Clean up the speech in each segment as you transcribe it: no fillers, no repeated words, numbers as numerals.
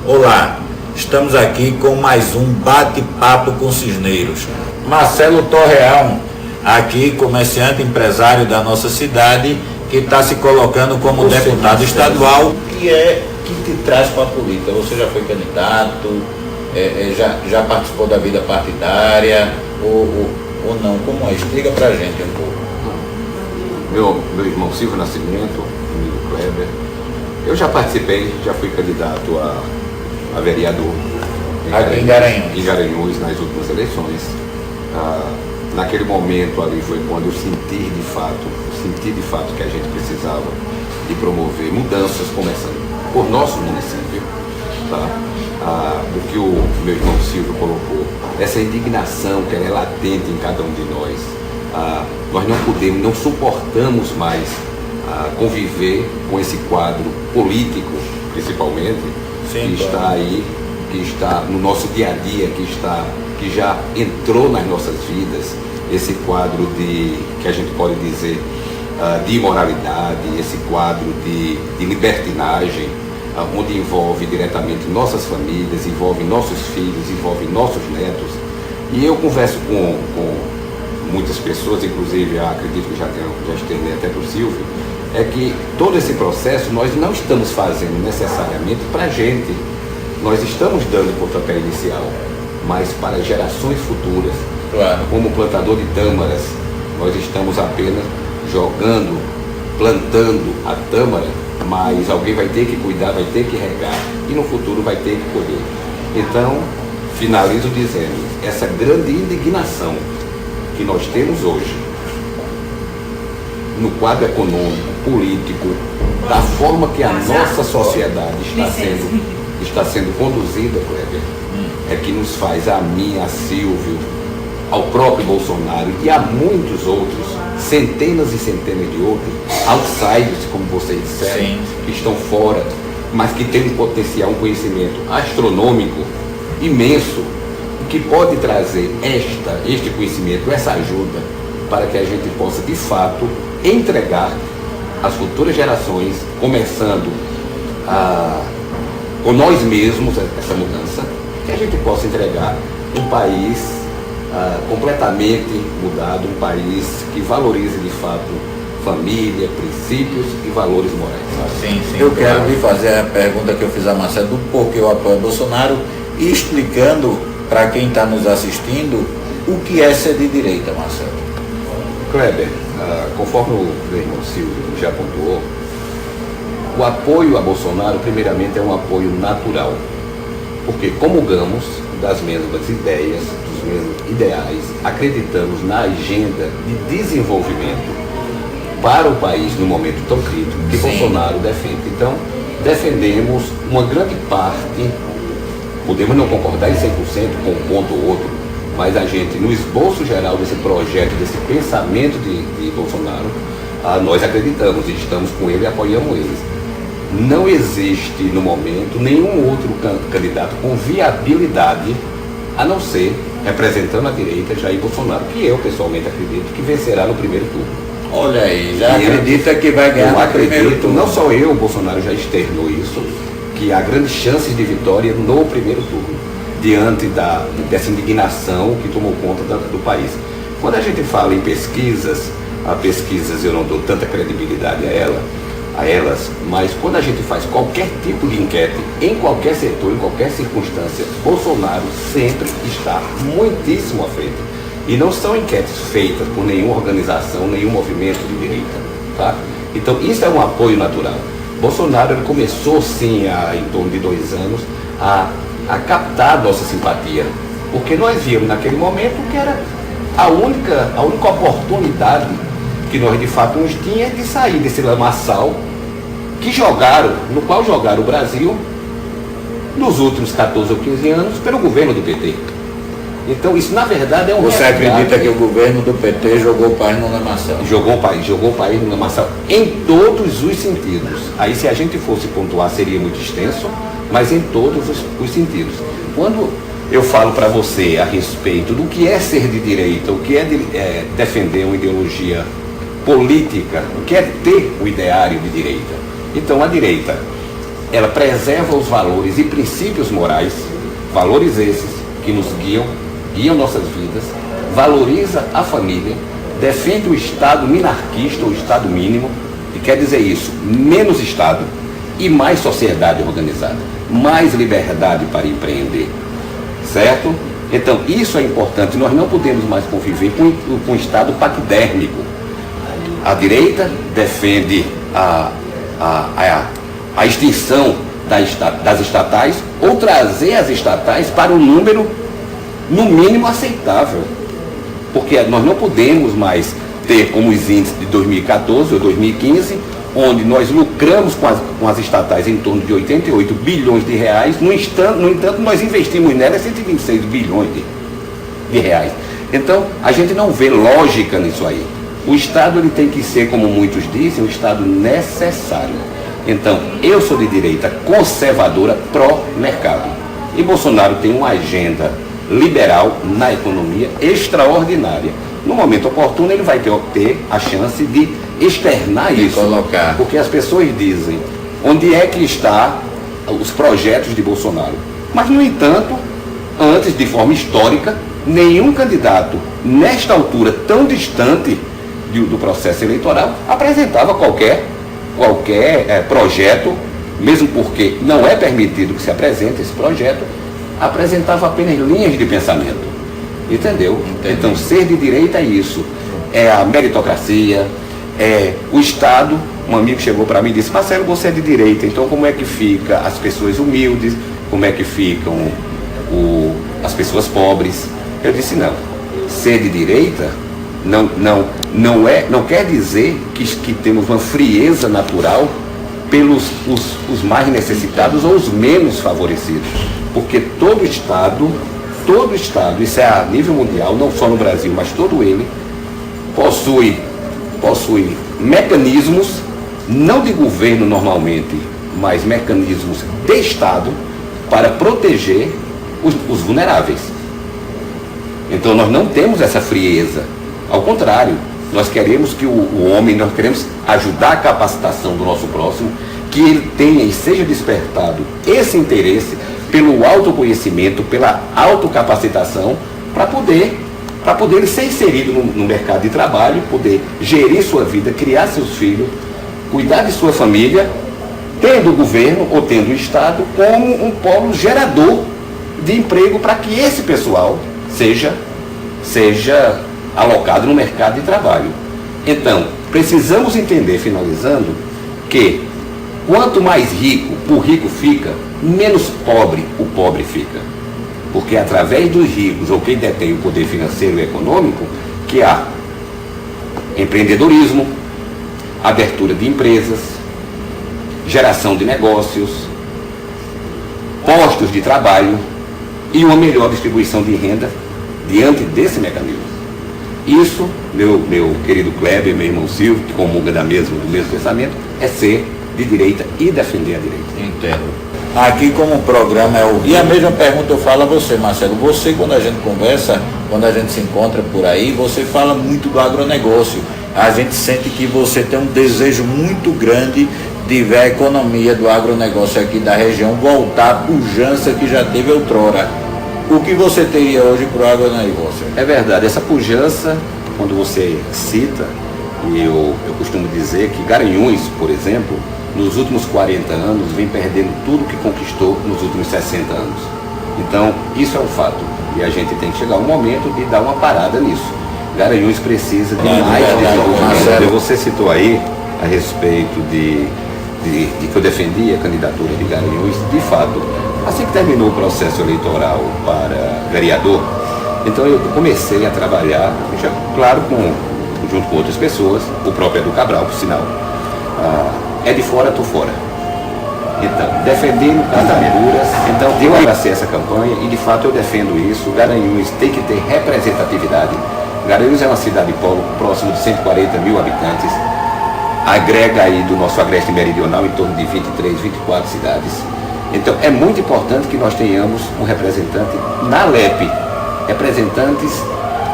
Olá, estamos aqui com mais um bate-papo com Cisneiros. Marcelo Torreão, aqui comerciante empresário da nossa cidade, que está se colocando como deputado estadual. Que te traz para a política? Você já foi candidato, já participou da vida partidária ou não? Como é? Explica para a gente um pouco. Meu irmão Silvio Nascimento, amigo Kleber, eu já participei, já fui candidato a vereador em Garanhuns nas últimas eleições. Naquele momento ali foi quando eu senti de fato que a gente precisava de promover mudanças, começando por nosso município, tá? Do que o meu irmão Silvio colocou, essa indignação que é latente em cada um de nós. Nós não podemos, não suportamos mais conviver com esse quadro político, principalmente, que está aí, que está no nosso dia a dia, que já entrou nas nossas vidas, esse quadro que a gente pode dizer de imoralidade, esse quadro de libertinagem, onde envolve diretamente nossas famílias, envolve nossos filhos, envolve nossos netos. E eu converso com muitas pessoas, inclusive acredito que já externei até para o Silvio, é que todo esse processo nós não estamos fazendo necessariamente para a gente, nós estamos dando pontapé inicial, mas para gerações futuras. Claro. Como plantador de tâmaras, nós estamos apenas jogando, plantando a tâmara, mas alguém vai ter que cuidar, vai ter que regar e no futuro vai ter que colher. Então, finalizo dizendo, essa grande indignação que nós temos hoje no quadro econômico, político, da forma que a nossa sociedade está sendo conduzida, Kleber, é que nos faz, a mim, a Silvio, ao próprio Bolsonaro e a muitos outros, centenas e centenas de outros, outsiders, como vocês disseram, sim, que estão fora, mas que têm um potencial, um conhecimento astronômico, imenso, que pode trazer este conhecimento, essa ajuda, para que a gente possa, de fato, entregar às futuras gerações, começando com nós mesmos essa mudança, que a gente possa entregar um país completamente mudado, um país que valorize de fato família, princípios e valores morais. Sim. Eu quero lhe fazer a pergunta que eu fiz a Marcelo do porquê eu apoio Bolsonaro, e explicando para quem está nos assistindo o que é ser de direita, Marcelo. Kleber, conforme o meu irmão Silvio já pontuou, o apoio a Bolsonaro, primeiramente, é um apoio natural, porque comungamos das mesmas ideias, dos mesmos ideais, acreditamos na agenda de desenvolvimento para o país no momento tão crítico que Sim. Bolsonaro defende. Então, defendemos uma grande parte, podemos não concordar em 100% com um ponto ou outro, mas a gente, no esboço geral desse projeto, desse pensamento de Bolsonaro, nós acreditamos e estamos com ele e apoiamos ele. Não existe, no momento, nenhum outro candidato com viabilidade, a não ser, representando a direita, Jair Bolsonaro, que eu, pessoalmente, acredito que vencerá no primeiro turno. Olha aí, já acredita que vai ganhar no primeiro turno? Não só eu, o Bolsonaro já externou isso, que há grandes chances de vitória no primeiro turno, diante dessa indignação que tomou conta do país. Quando a gente fala em pesquisas, eu não dou tanta credibilidade a elas, mas quando a gente faz qualquer tipo de enquete, em qualquer setor, em qualquer circunstância, Bolsonaro sempre está muitíssimo à frente. E não são enquetes feitas por nenhuma organização, nenhum movimento de direita, tá? Então isso é um apoio natural. Bolsonaro ele começou sim em torno de 2 anos a captar nossa simpatia, porque nós vimos naquele momento que era a única oportunidade que nós de fato nos tinha de sair desse lamaçal no qual jogaram o Brasil nos últimos 14 ou 15 anos pelo governo do PT. Então isso na verdade é um Você acredita que o governo do PT jogou o país no lamaçal? Jogou o país no lamaçal em todos os sentidos. Aí se a gente fosse pontuar seria muito extenso, mas em todos os sentidos. Quando eu falo para você a respeito do que é ser de direita, o que é defender uma ideologia política, o que é ter o ideário de direita. Então a direita, ela preserva os valores e princípios morais, valores esses que nos guiam nossas vidas, valoriza a família, defende o Estado minarquista, o Estado mínimo, e quer dizer isso, menos Estado e mais sociedade organizada, mais liberdade para empreender, certo? Então, isso é importante, nós não podemos mais conviver com um Estado paquidérmico. A direita defende a extinção das estatais ou trazer as estatais para um número, no mínimo, aceitável. Porque nós não podemos mais ter como os índices de 2014 ou 2015, onde nós lucramos com as estatais em torno de 88 bilhões de reais, no entanto, nós investimos nelas 126 bilhões de reais. Então, a gente não vê lógica nisso aí. O Estado ele tem que ser, como muitos dizem, um Estado necessário. Então, eu sou de direita conservadora pró-mercado. E Bolsonaro tem uma agenda liberal na economia extraordinária. No momento oportuno, ele vai ter a chance de externar isso. Colocar. Porque as pessoas dizem, onde é que estão os projetos de Bolsonaro? Mas, no entanto, antes, de forma histórica, nenhum candidato, nesta altura tão distante do processo eleitoral, apresentava qualquer projeto, mesmo porque não é permitido que se apresente esse projeto, apresentava apenas linhas de pensamento. Entendeu? Entendi. Então, ser de direita é isso. É a meritocracia, é o Estado. Um amigo chegou para mim e disse: Marcelo, você é de direita, então como é que fica as pessoas humildes? Como é que ficam as pessoas pobres? Eu disse: não. Ser de direita não quer dizer que temos uma frieza natural pelos os mais necessitados ou os menos favorecidos. Porque todo Estado, isso é a nível mundial, não só no Brasil, mas todo ele, possui mecanismos, não de governo normalmente, mas mecanismos de Estado para proteger os vulneráveis. Então nós não temos essa frieza. Ao contrário, nós queremos que nós queremos ajudar a capacitação do nosso próximo, que ele tenha e seja despertado esse interesse pelo autoconhecimento, pela autocapacitação, para poder ele ser inserido no mercado de trabalho, poder gerir sua vida, criar seus filhos, cuidar de sua família, tendo o governo ou tendo o Estado como um polo gerador de emprego para que esse pessoal seja alocado no mercado de trabalho. Então, precisamos entender, finalizando, que quanto mais rico o rico fica, menos pobre o pobre fica. Porque é através dos ricos, ou quem detém o poder financeiro e econômico, que há empreendedorismo, abertura de empresas, geração de negócios, postos de trabalho e uma melhor distribuição de renda diante desse mecanismo. Isso, meu querido Kleber, meu irmão Silvio, que comunga do mesmo pensamento, é ser de direita e defender a direita. Entendo. Aqui como o programa é o... E a mesma pergunta eu falo a você, Marcelo. Você, quando a gente conversa, quando a gente se encontra por aí, você fala muito do agronegócio. A gente sente que você tem um desejo muito grande de ver a economia do agronegócio aqui da região voltar à pujança que já teve outrora. O que você teria hoje para o agronegócio? É verdade, essa pujança, quando você cita, e eu costumo dizer que Garanhuns, por exemplo, nos últimos 40 anos, vem perdendo tudo que conquistou nos últimos 60 anos. Então, isso é um fato. E a gente tem que chegar um momento de dar uma parada nisso. Garanhuns precisa de mais desenvolvimento. Você citou aí a respeito de que eu defendi a candidatura de Garanhuns. De fato, assim que terminou o processo eleitoral para vereador, então eu comecei a trabalhar, já, claro, junto com outras pessoas, o próprio Edu Cabral, por sinal. É de fora, tô fora. Então, defendendo candidaturas, então eu abracei essa campanha e de fato eu defendo isso. Garanhuns tem que ter representatividade. Garanhuns é uma cidade polo próximo de 140 mil habitantes, agrega aí do nosso agreste meridional em torno de 23, 24 cidades. Então é muito importante que nós tenhamos um representante na LEP, representantes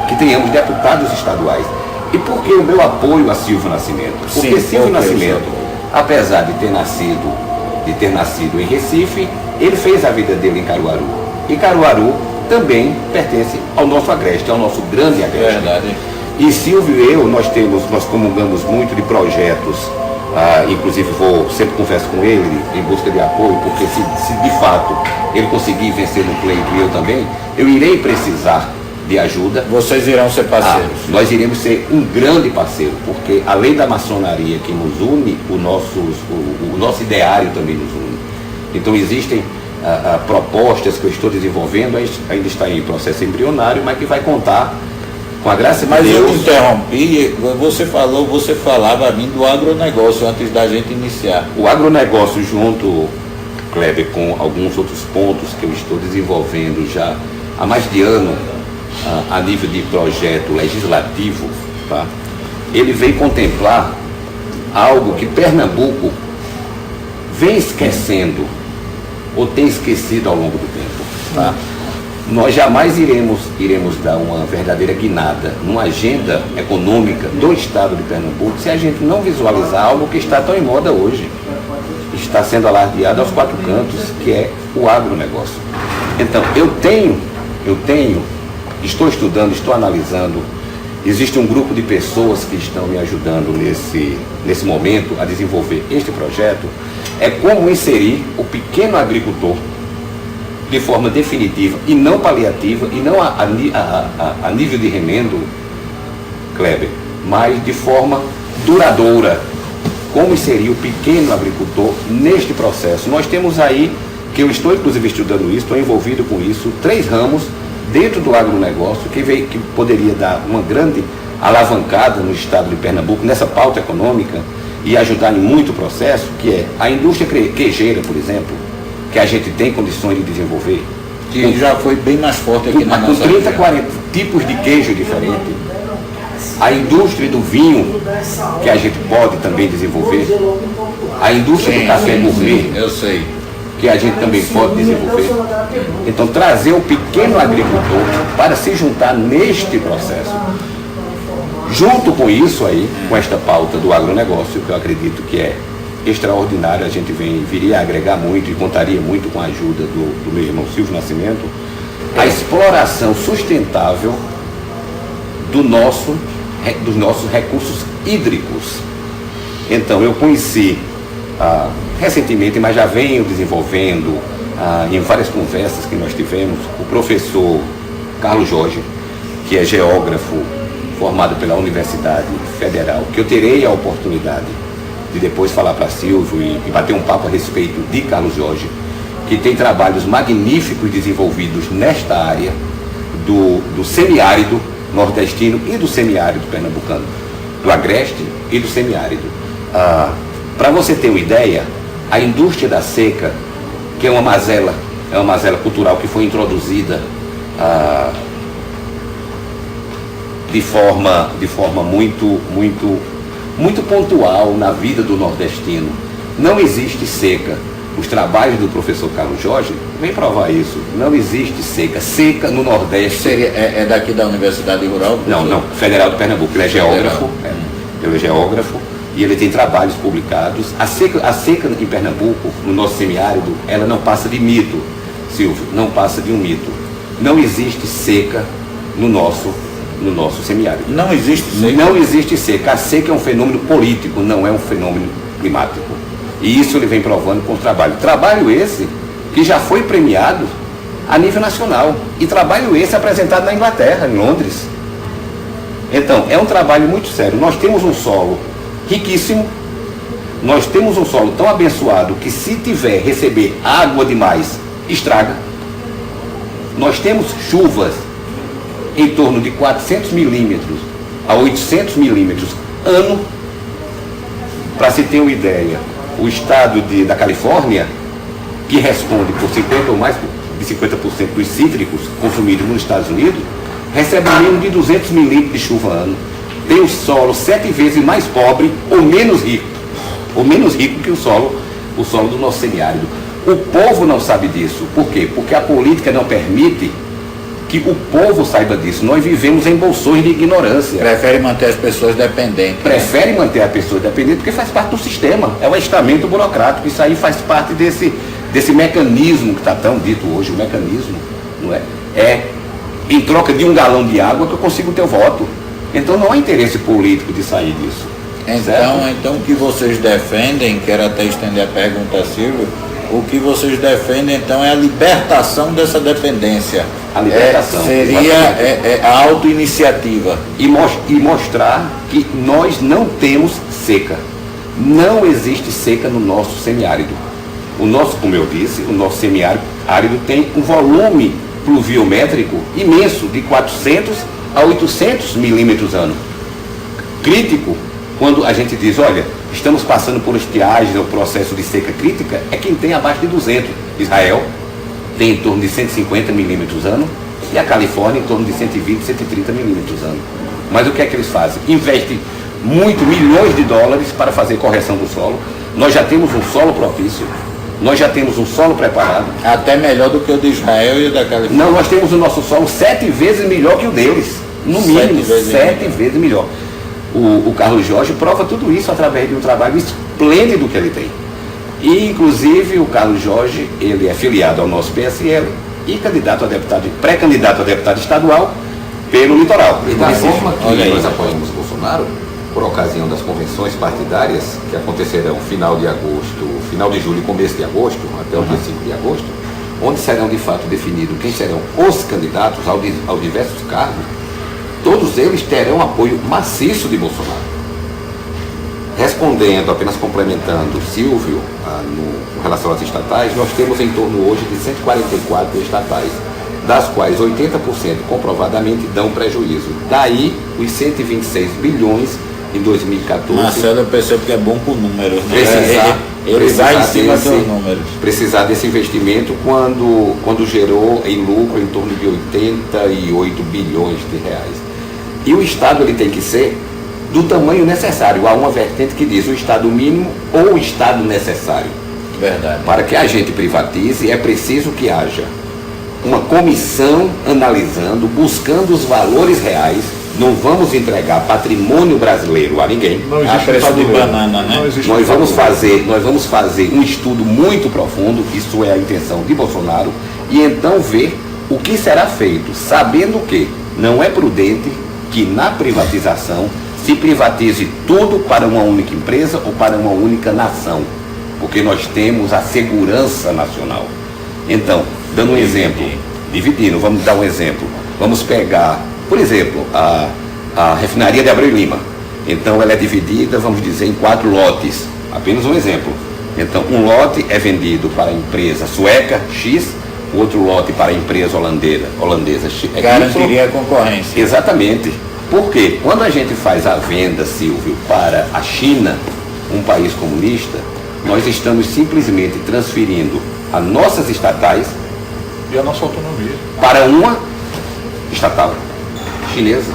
que tenhamos deputados estaduais. E por que o meu apoio a Silvio Nascimento? Porque Silvio Nascimento, apesar de ter nascido de ter nascido em Recife, ele fez a vida dele em Caruaru. E Caruaru também pertence ao nosso Agreste, ao nosso grande Agreste. Verdade. E Silvio e eu, nós comungamos muito de projetos, inclusive sempre converso com ele em busca de apoio, porque se de fato ele conseguir vencer no pleito e eu também, eu irei precisar de ajuda. Vocês irão ser parceiros? Nós iremos ser um grande parceiro, porque além da maçonaria que nos une, o nosso ideário também nos une. Então existem propostas que eu estou desenvolvendo, ainda está em processo embrionário, mas que vai contar com a graça de Deus. Mas eu interrompi, você falava a mim do agronegócio antes da gente iniciar. O agronegócio junto, Kleber, com alguns outros pontos que eu estou desenvolvendo já há mais de ano, a nível de projeto legislativo, tá? Ele vem contemplar algo que Pernambuco vem esquecendo ou tem esquecido ao longo do tempo, tá? Nós jamais iremos dar uma verdadeira guinada numa agenda econômica do estado de Pernambuco se a gente não visualizar algo que está tão em moda hoje, está sendo alardeado aos quatro cantos, que é o agronegócio. Então, estou estudando, estou analisando, existe um grupo de pessoas que estão me ajudando nesse momento a desenvolver este projeto, é como inserir o pequeno agricultor de forma definitiva e não paliativa, e não a nível de remendo, Kleber, mas de forma duradoura. Como inserir o pequeno agricultor neste processo? Nós temos aí, que eu estou inclusive estudando isso, estou envolvido com isso, 3 ramos dentro do agronegócio que poderia dar uma grande alavancada no estado de Pernambuco, nessa pauta econômica, e ajudar em muito processo, que é a indústria queijeira, por exemplo, que a gente tem condições de desenvolver. Que já foi bem mais forte aqui na nossa região. Com 30, 40 tipos de queijo diferentes. A indústria do vinho, que a gente pode também desenvolver. A indústria do café gourmet, eu sei, que a gente também pode desenvolver. Então, trazer o pequeno agricultor para se juntar neste processo. Junto com isso aí, com esta pauta do agronegócio, que eu acredito que é extraordinário, a gente viria a agregar muito e contaria muito com a ajuda do meu irmão Silvio Nascimento, a exploração sustentável dos nossos recursos hídricos. Então, eu conheci recentemente, mas já venho desenvolvendo em várias conversas que nós tivemos, o professor Carlos Jorge, que é geógrafo formado pela Universidade Federal, que eu terei a oportunidade de depois falar para Silvio e bater um papo a respeito de Carlos Jorge, que tem trabalhos magníficos desenvolvidos nesta área do semiárido nordestino e do semiárido pernambucano, do agreste e do semiárido. Para você ter uma ideia, a indústria da seca, que é uma mazela cultural que foi introduzida de forma muito pontual na vida do nordestino. Não existe seca. Os trabalhos do professor Carlos Jorge vem provar isso. Não existe seca. Seca no Nordeste. É daqui da Universidade Rural? Não, Federal de Pernambuco. Ele é geógrafo. Ele é geógrafo e ele tem trabalhos publicados. A seca em Pernambuco, no nosso semiárido, ela não passa de mito, Silvio, não passa de um mito. Não existe seca no nosso semiárido. Não existe seca? Não existe seca. A seca é um fenômeno político, não é um fenômeno climático. E isso ele vem provando com o trabalho. Trabalho esse que já foi premiado a nível nacional. E trabalho esse apresentado na Inglaterra, em Londres. Então, é um trabalho muito sério. Nós temos um solo riquíssimo. Nós temos um solo tão abençoado que, se receber água demais, estraga. Nós temos chuvas em torno de 400 milímetros a 800 milímetros ano. Para se ter uma ideia, o estado da Califórnia, que responde por 50% ou mais de 50% dos cítricos consumidos nos Estados Unidos, recebe menos de 200 milímetros de chuva ano. Tem o solo 7 vezes mais pobre ou menos rico que o solo do nosso semiárido. O povo não sabe disso. Por quê? Porque a política não permite que o povo saiba disso. Nós vivemos em bolsões de ignorância. Prefere manter as pessoas dependentes. Prefere manter as pessoas dependentes porque faz parte do sistema. É um estamento burocrático. Isso aí faz parte desse mecanismo que está tão dito hoje, o mecanismo, não é? É em troca de um galão de água que eu consigo o teu voto. Então não há interesse político de sair disso. Então o que vocês defendem, quero até estender a pergunta a Silvio, o que vocês defendem então é a libertação dessa dependência. A libertação. Seria a autoiniciativa. E mostrar que nós não temos seca. Não existe seca no nosso semiárido. O nosso, como eu disse, o nosso semiárido tem um volume pluviométrico imenso, de 400 a 800 milímetros ano. Crítico, quando a gente diz, olha, estamos passando por estiagem, o processo de seca crítica, é quem tem abaixo de 200. Israel tem em torno de 150 milímetros ano e a Califórnia em torno de 120, 130 milímetros ano. Mas o que é que eles fazem? Investem milhões de dólares para fazer correção do solo. Nós já temos um solo propício, nós já temos um solo preparado. Até melhor do que o de Israel e o da Califórnia. Não, nós temos o nosso solo 7 vezes melhor que o deles. No mínimo, 7 vezes melhor. O Carlos Jorge prova tudo isso através de um trabalho esplêndido que ele tem. E, inclusive, o Carlos Jorge, ele é filiado ao nosso PSL e pré-candidato a deputado estadual pelo litoral. E da forma que nós apoiamos Bolsonaro, por ocasião das convenções partidárias que acontecerão final de julho e começo de agosto, até o dia 5 de agosto, onde serão de fato definidos quem serão os candidatos aos diversos cargos, todos eles terão apoio maciço de Bolsonaro. Respondendo, apenas complementando Silvio, com relação às estatais, nós temos em torno hoje de 144 estatais, das quais 80% comprovadamente dão prejuízo. Daí os 126 bilhões em 2014. Marcelo, eu percebo que é bom por números. Ele vai em cima dos números. Precisar desse investimento quando gerou em lucro em torno de 88 bilhões de reais. E o Estado ele tem que ser do tamanho necessário. Há uma vertente que diz o Estado mínimo ou o Estado necessário. Verdade. Para que a gente privatize, é preciso que haja uma comissão analisando, buscando os valores reais. Não vamos entregar patrimônio brasileiro a ninguém. Não existe preço de banana, né? Nós vamos fazer um estudo muito profundo, isso é a intenção de Bolsonaro, e então ver o que será feito, sabendo que não é prudente que na privatização se privatize tudo para uma única empresa ou para uma única nação, porque nós temos a segurança nacional. Então, dando um exemplo, dividindo, vamos dar um exemplo. Vamos pegar, por exemplo, a refinaria de Abreu e Lima. Então ela é dividida, vamos dizer, em 4 lotes. Apenas um exemplo. Então um lote é vendido para a empresa sueca, X, o outro lote para a empresa holandesa X. Garantiria a concorrência. Exatamente. Porque quando a gente faz a venda, Silvio, para a China, um país comunista, nós estamos simplesmente transferindo as nossas estatais e a nossa autonomia para uma estatal chinesa.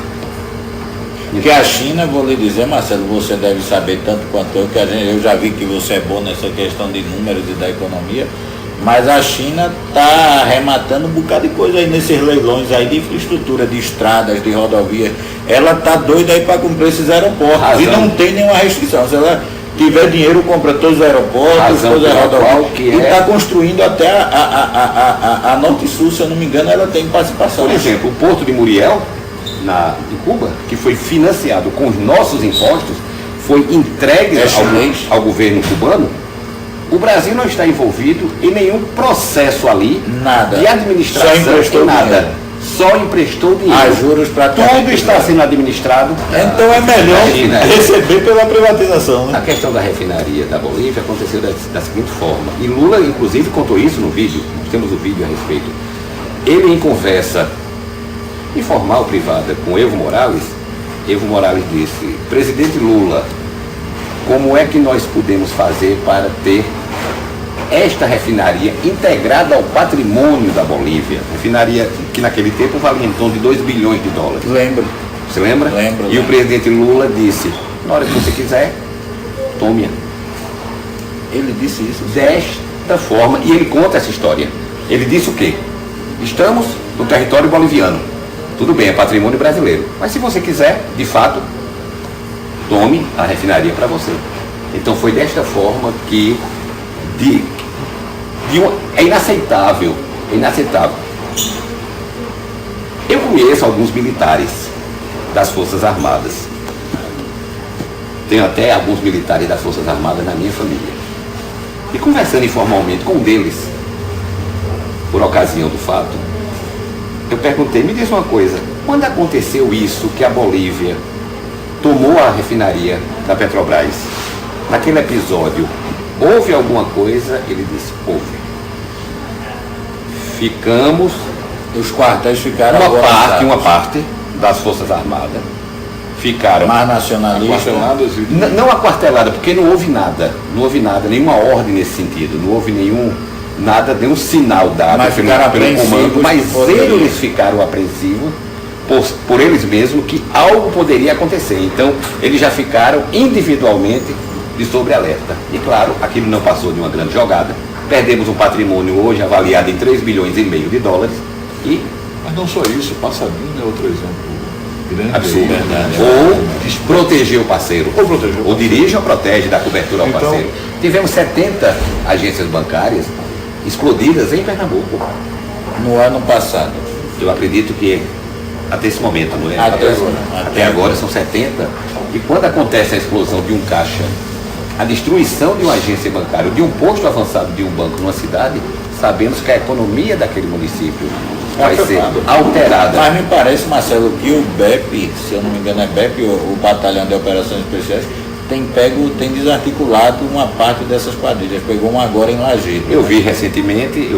Que a China, vou lhe dizer, Marcelo, você deve saber tanto quanto eu, eu já vi que você é bom nessa questão de números e da economia, mas a China está arrematando um bocado de coisa aí nesses leilões aí de infraestrutura, de estradas, de rodovias. Ela está doida aí para cumprir esses aeroportos e não tem nenhuma restrição. Se ela tiver dinheiro, compra todos os aeroportos, todas as rodovias, e está construindo até a Norte e Sul, se eu não me engano, ela tem participação. Por exemplo, o Porto de Muriel, em Cuba, que foi financiado com os nossos impostos, foi entregue ao governo cubano. O Brasil não está envolvido em nenhum processo ali de administração, só emprestou nada. Dinheiro. Só emprestou dinheiro. A juros para tudo está sendo administrado. Então é melhor receber pela privatização, né? A questão da refinaria da Bolívia aconteceu da seguinte forma. E Lula, inclusive, contou isso no vídeo. Temos o vídeo a respeito. Ele, em conversa informal, privada, com Evo Morales disse: presidente Lula, como é que nós podemos fazer para ter esta refinaria integrada ao patrimônio da Bolívia? Refinaria que naquele tempo valia em torno de 2 bilhões de dólares. Lembro. Você lembra? Lembro. E o presidente Lula disse: na hora que você quiser, tome-a. Ele disse isso? Desta forma, e ele conta essa história. Ele disse o quê? Estamos no território boliviano. Tudo bem, é patrimônio brasileiro. Mas se você quiser, de fato, tome a refinaria para você. Então foi desta forma que é inaceitável. É inaceitável. Eu conheço alguns militares das Forças Armadas. Tenho até alguns militares das Forças Armadas na minha família. E conversando informalmente com um deles, por ocasião do fato, eu perguntei, me diz uma coisa, quando aconteceu isso que a Bolívia tomou a refinaria da Petrobras, naquele episódio, houve alguma coisa? Ele disse, houve. Ficamos... Os quartéis ficaram uma parte das Forças Armadas ficaram mais nacionalistas, não aquartelada, porque não houve nada, nenhuma ordem nesse sentido, não houve nenhum sinal dado pelo comando, mas eles ficaram apreensivos por eles mesmos que algo poderia acontecer. Então eles já ficaram individualmente de sobrealerta. E claro, aquilo não passou de uma grande jogada. Perdemos um patrimônio hoje avaliado em 3,5 bilhões de dólares. Mas não só isso, Passadinho é outro exemplo grande. Absurdo. Verdade. Ou proteger o parceiro. Ou dirige ou protege, dá cobertura ao parceiro. Tivemos 70 agências bancárias explodidas em Pernambuco. No ano passado. Eu acredito que até esse momento, não é? Até agora são 70. E quando acontece a explosão de um caixa, a destruição de uma agência bancária, de um posto avançado de um banco numa cidade, sabemos que a economia daquele município vai ser alterada. Mas me parece, Marcelo, que o BEP, se eu não me engano é BEP, o Batalhão de Operações Especiais, tem desarticulado uma parte dessas quadrilhas. Pegou uma agora em Lajeado. Eu vi recentemente,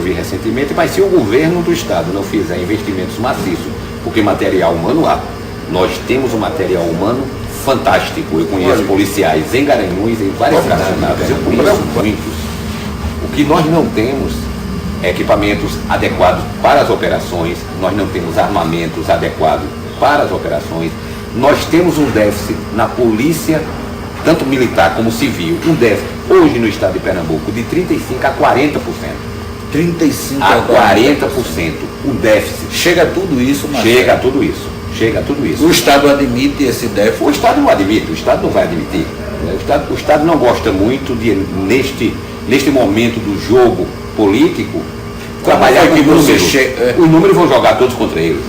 mas se o governo do estado não fizer investimentos maciços, porque material humano há, nós temos um material humano fantástico. Eu conheço policiais em Garanhuns, em várias fracionadas, eu conheço muitos. O que nós não temos é equipamentos adequados para as operações, nós não temos armamentos adequados para as operações, nós temos um déficit na polícia, tanto militar como civil, um déficit hoje no estado de Pernambuco de 35% a 40%. 35% a 40%. Um déficit. Chega a tudo isso, Marcelo? Chega a tudo isso. O Estado admite esse déficit? O Estado não admite, o Estado não vai admitir. O Estado não gosta muito de, neste momento do jogo político, trabalhar com números. Os números vão jogar todos contra eles.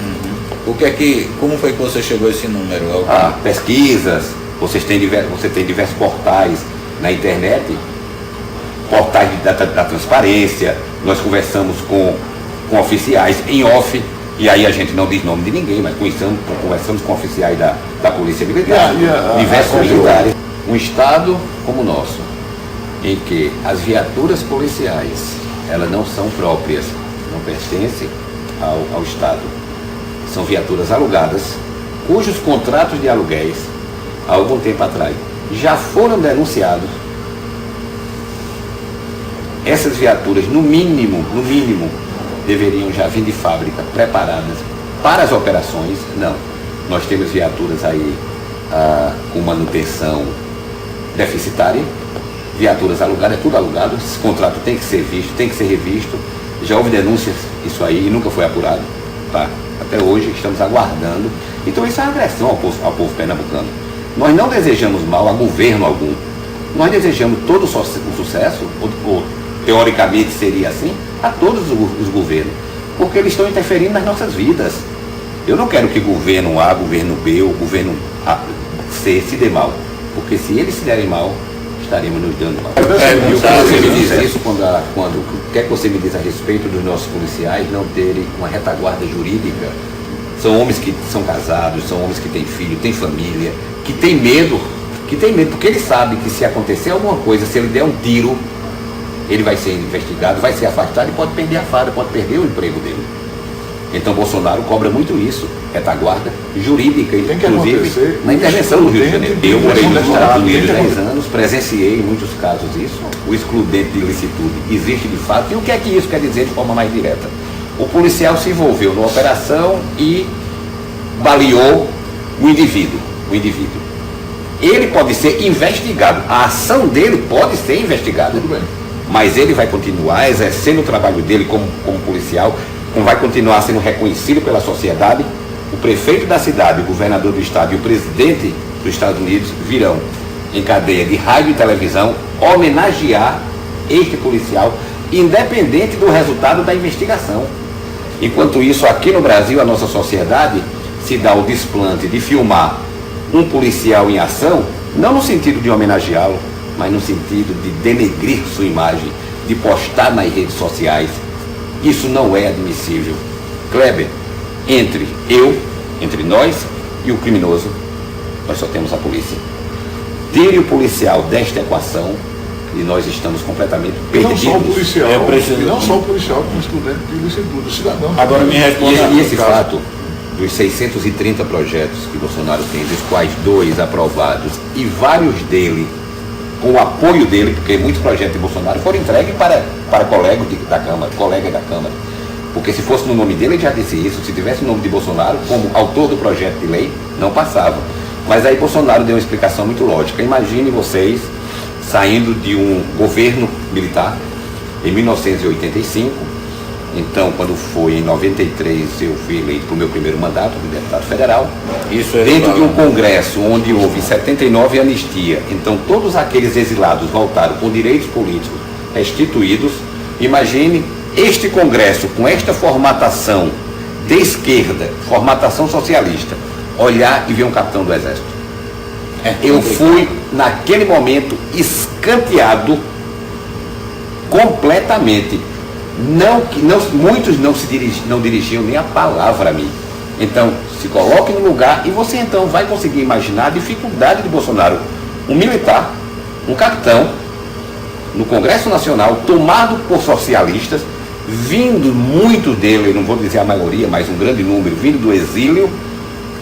Como foi que você chegou a esse número? Pesquisas, você tem diversos portais na internet, portais da transparência, nós conversamos com oficiais em off, e aí a gente não diz nome de ninguém, mas conversamos com oficiais da Polícia Militar, diversos militares. Um estado como o nosso, em que as viaturas policiais, elas não são próprias, não pertencem ao Estado. São viaturas alugadas, cujos contratos de aluguéis, há algum tempo atrás, já foram denunciados. Essas viaturas, no mínimo, deveriam já vir de fábrica, preparadas para as operações. Não. Nós temos viaturas aí com manutenção deficitária, viaturas alugadas, é tudo alugado, esse contrato tem que ser visto, tem que ser revisto. Já houve denúncias, isso aí, e nunca foi apurado. Tá? Até hoje estamos aguardando. Então isso é uma agressão ao povo pernambucano. Nós não desejamos mal a governo algum. Nós desejamos todo o sucesso, ou teoricamente seria assim, a todos os governos. Porque eles estão interferindo nas nossas vidas. Eu não quero que governo A, governo B ou governo C se dê mal. Porque se eles se derem mal, estaremos nos dando mal. E o que você me diz isso o que é que você me diz a respeito dos nossos policiais não terem uma retaguarda jurídica? São homens que são casados, são homens que têm filho, têm família, que têm medo, porque ele sabe que se acontecer alguma coisa, se ele der um tiro, ele vai ser investigado, vai ser afastado e pode perder a farda, pode perder o emprego dele. Então Bolsonaro cobra muito isso, retaguarda jurídica, inclusive na intervenção do Rio de Janeiro. Eu morei nos Estados Unidos 10 anos, presenciei em muitos casos isso. O excludente de ilicitude existe de fato. E o que é que isso quer dizer de forma mais direta? O policial se envolveu numa operação e baleou o indivíduo. Ele pode ser investigado, a ação dele pode ser investigada. Tudo bem. Mas ele vai continuar exercendo o trabalho dele como policial, vai continuar sendo reconhecido pela sociedade. O prefeito da cidade, o governador do estado e o presidente dos Estados Unidos virão em cadeia de rádio e televisão homenagear este policial, independente do resultado da investigação. Enquanto isso, aqui no Brasil, a nossa sociedade se dá o desplante de filmar um policial em ação, não no sentido de homenageá-lo, mas no sentido de denegrir sua imagem, de postar nas redes sociais. Isso não é admissível. Kleber, entre nós e o criminoso, nós só temos a polícia. Tire o policial desta equação e nós estamos completamente perdidos. Não só o policial, preciso... e não só o policial, como estudante de licenciatura, o cidadão. Agora me responda. E esse fato dos 630 projetos que Bolsonaro tem, dos quais 2 aprovados e vários dele com o apoio dele, porque muitos projetos de Bolsonaro foram entregues para colegas da Câmara. Porque se fosse no nome dele, ele já disse isso, se tivesse o nome de Bolsonaro, como autor do projeto de lei, não passava. Mas aí Bolsonaro deu uma explicação muito lógica. Imagine vocês saindo de um governo militar em 1985, então quando foi em 93 eu fui eleito para o meu primeiro mandato de deputado federal, Isso é dentro de um congresso onde houve em 79 anistia, então todos aqueles exilados voltaram com direitos políticos restituídos. Imagine este congresso com esta formatação de esquerda, formatação socialista, olhar e ver um capitão do exército. Eu fui, naquele momento, escanteado completamente. Muitos não dirigiam nem a palavra a mim. Então, se coloque no lugar e você então vai conseguir imaginar a dificuldade de Bolsonaro, um militar, um capitão, no Congresso Nacional, tomado por socialistas, vindo muito dele, não vou dizer a maioria, mas um grande número, vindo do exílio,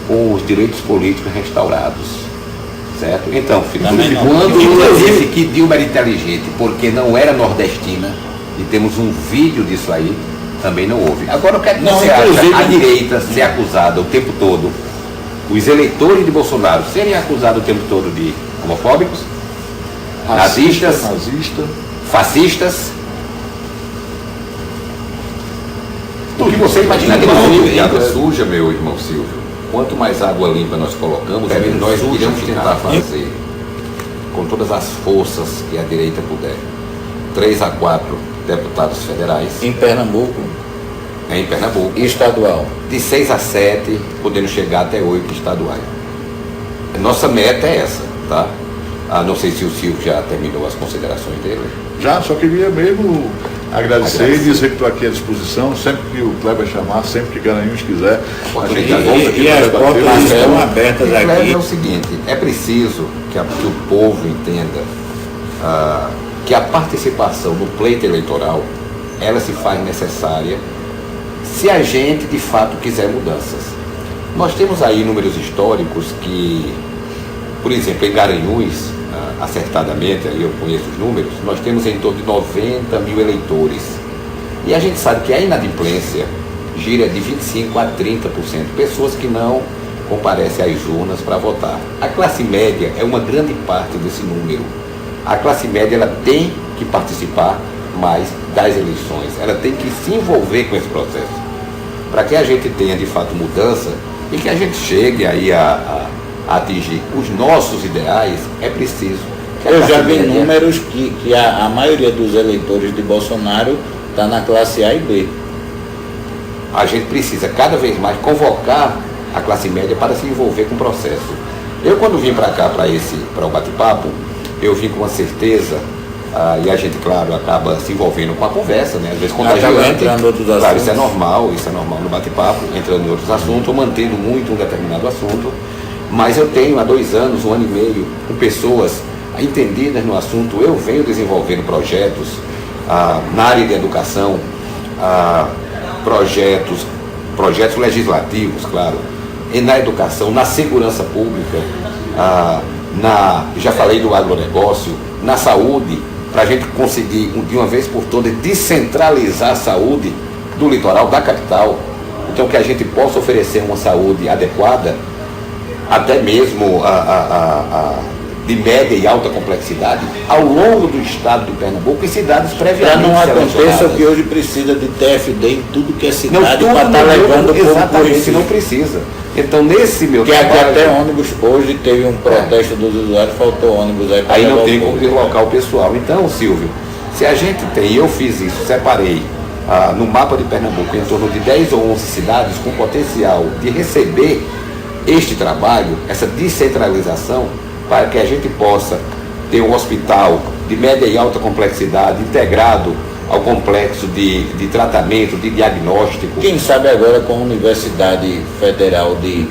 com os direitos políticos restaurados. Certo? Então, quando Lula disse que Dilma era inteligente porque não era nordestina, e temos um vídeo disso aí, também não houve. Agora, o que é que você acha? A direita ser acusada o tempo todo, os eleitores de Bolsonaro serem acusados o tempo todo de homofóbicos, nazistas, fascistas, o que você imagina que não água suja, meu irmão Silvio. Quanto mais água limpa nós colocamos, menos nós iremos tentar fazer, com todas as forças que a direita puder, 3 a 4 deputados federais. Em Pernambuco. Em Pernambuco. E estadual. De 6 a 7, podendo chegar até 8 estaduais. Nossa meta é essa, tá? Não sei se o Silvio já terminou as considerações dele. Já, só queria mesmo agradecer e dizer que estou aqui à disposição, sempre que o Kleber chamar, sempre que Garanhuns quiser. A gente volta aqui e as para portas debater. estão abertas Kleber, aqui. é o seguinte, é preciso que o povo entenda que a participação no pleito eleitoral, ela se faz necessária se a gente de fato quiser mudanças. Nós temos aí números históricos que, por exemplo, em Garanhuns, acertadamente, aí eu conheço os números, nós temos em torno de 90 mil eleitores. E a gente sabe que a inadimplência gira de 25% a 30%, pessoas que não comparecem às urnas para votar. A classe média é uma grande parte desse número. A classe média ela tem que participar mais das eleições, ela tem que se envolver com esse processo, para que a gente tenha de fato mudança e que a gente chegue aí a atingir os nossos ideais. É preciso que Eu já vi números que a maioria dos eleitores de Bolsonaro está na classe A e B. A gente precisa cada vez mais convocar a classe média para se envolver com o processo. Eu, quando vim para cá, para o bate-papo, eu vim com uma certeza, e a gente, claro, acaba se envolvendo com a conversa, né? Às vezes contagiante. Entrando em outros claro, assuntos. isso é normal no bate-papo, entrando em outros assuntos, ou mantendo muito um determinado assunto. Mas eu tenho há 2 anos, 1 ano e meio, com pessoas entendidas no assunto. Eu venho desenvolvendo projetos na área de educação, projetos legislativos, claro, e na educação, na segurança pública, já falei do agronegócio, na saúde, para a gente conseguir, de uma vez por todas, descentralizar a saúde do litoral, da capital. Então, que a gente possa oferecer uma saúde adequada, até mesmo de média e alta complexidade ao longo do estado de Pernambuco e cidades Para previamente não aconteça o selecionadas. que hoje precisa de TFD em tudo que é Não, cidade tudo para estar levando o povo por exatamente, isso. não precisa. Então, nesse meu Porque aqui trabalho, até ônibus, hoje teve um protesto dos usuários, faltou ônibus aí para aí levar não o tem povo. como deslocar o pessoal. Então, Silvio, se a gente tem, eu fiz isso, separei no mapa de Pernambuco em torno de 10 ou 11 cidades com potencial de receber este trabalho, essa descentralização, para que a gente possa ter um hospital de média e alta complexidade integrado ao complexo de tratamento, de diagnóstico. Quem sabe agora com a Universidade Federal de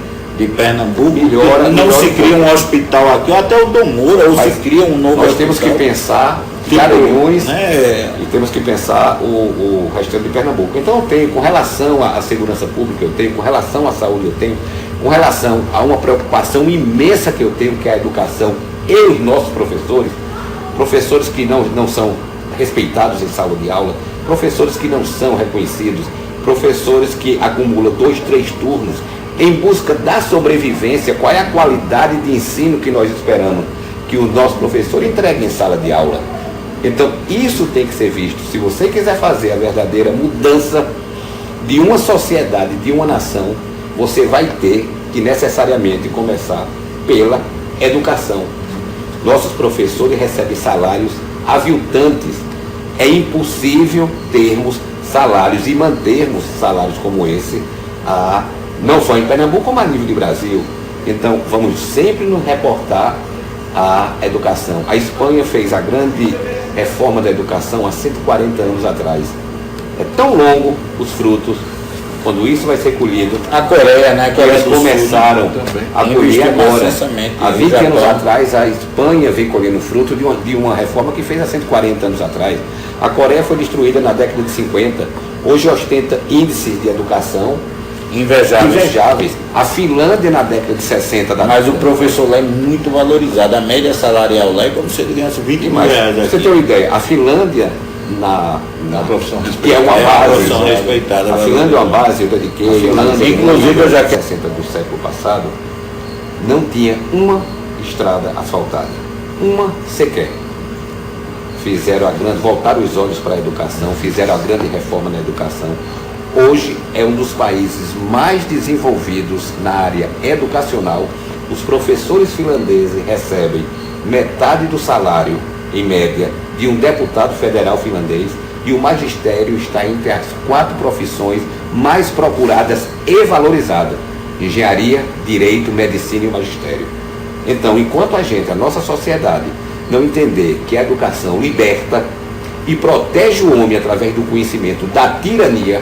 Pernambuco, Melhora se um cria um hospital aqui, ou até o Dom Moura, ou Mas se cria um novo Nós temos que hospital. pensar Tipo, Garanhuns, né? e temos que pensar o restante de Pernambuco. Então eu tenho, com relação à segurança pública, eu tenho, com relação à saúde, eu tenho, com relação a uma preocupação imensa que eu tenho, que é a educação e os nossos professores que não são respeitados em sala de aula, professores que não são reconhecidos, professores que acumulam 2, 3 turnos em busca da sobrevivência. Qual é a qualidade de ensino que nós esperamos que o nosso professor entregue em sala de aula? Então, isso tem que ser visto. Se você quiser fazer a verdadeira mudança de uma sociedade, de uma nação, você vai ter que necessariamente começar pela educação. Nossos professores recebem salários aviltantes. É impossível termos salários e mantermos salários como esse, não só em Pernambuco, como a nível de Brasil. Então, vamos sempre nos reportar à educação. A Espanha fez a grande reforma da educação há 140 anos atrás. É tão longo os frutos, quando isso vai ser colhido. A Coreia, né? Que eles começaram a colher agora. Há 20 anos atrás, a Espanha veio colhendo fruto de uma reforma que fez há 140 anos atrás. A Coreia foi destruída na década de 50. Hoje ostenta índices de educação invejáveis. A Finlândia na década de 60. Mas o professor lá é muito valorizado. A média salarial lá é como se ele ganhasse 20 mil reais. Pra você ter uma ideia, a Finlândia, na profissão que é uma base, respeitada. a Finlândia é uma base, eu dediquei, inclusive eu já 60 do século passado, não tinha uma estrada asfaltada, uma sequer. Voltaram os olhos para a educação, fizeram a grande reforma na educação. Hoje é um dos países mais desenvolvidos na área educacional. Os professores finlandeses recebem metade do salário, em média, de um deputado federal finlandês, e o magistério está entre as 4 profissões mais procuradas e valorizadas: engenharia, direito, medicina e o magistério. Então, enquanto a nossa sociedade, não entender que a educação liberta e protege o homem através do conhecimento da tirania,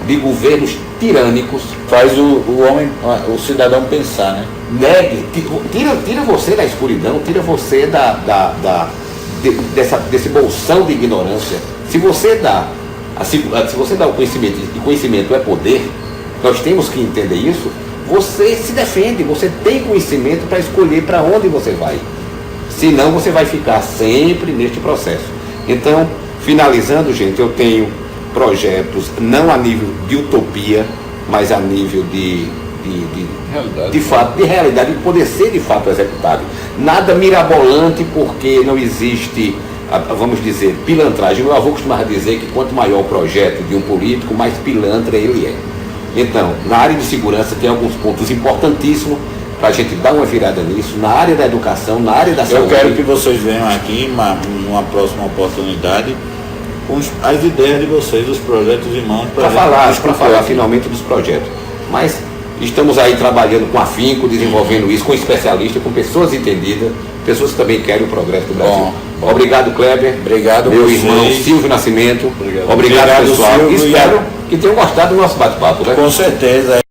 de governos tirânicos, faz o homem, o cidadão pensar, né? Tira você da escuridão, tira você desse bolsão de ignorância. Se você dá o conhecimento, e conhecimento é poder, nós temos que entender isso. Você se defende, você tem conhecimento para escolher para onde você vai. Senão você vai ficar sempre neste processo. Então, finalizando, gente, eu tenho projetos não a nível de utopia, mas a nível de realidade, de poder ser de fato executável. Nada mirabolante, porque não existe, vamos dizer, pilantragem. Meu avô costumava dizer que quanto maior o projeto de um político, mais pilantra ele é. Então, na área de segurança tem alguns pontos importantíssimos para a gente dar uma virada nisso, na área da educação, na área da saúde. Eu quero que vocês venham aqui numa próxima oportunidade com as ideias de vocês, os projetos em mãos para falar finalmente dos projetos. Mas estamos aí trabalhando com afinco, desenvolvendo isso com especialistas, com pessoas entendidas, pessoas que também querem o progresso do Brasil. Bom. Obrigado, Kleber. Obrigado, meu vocês. Irmão Silvio Nascimento. Obrigado, pessoal. Silvio. Espero que tenham gostado do nosso bate-papo, né? Com certeza.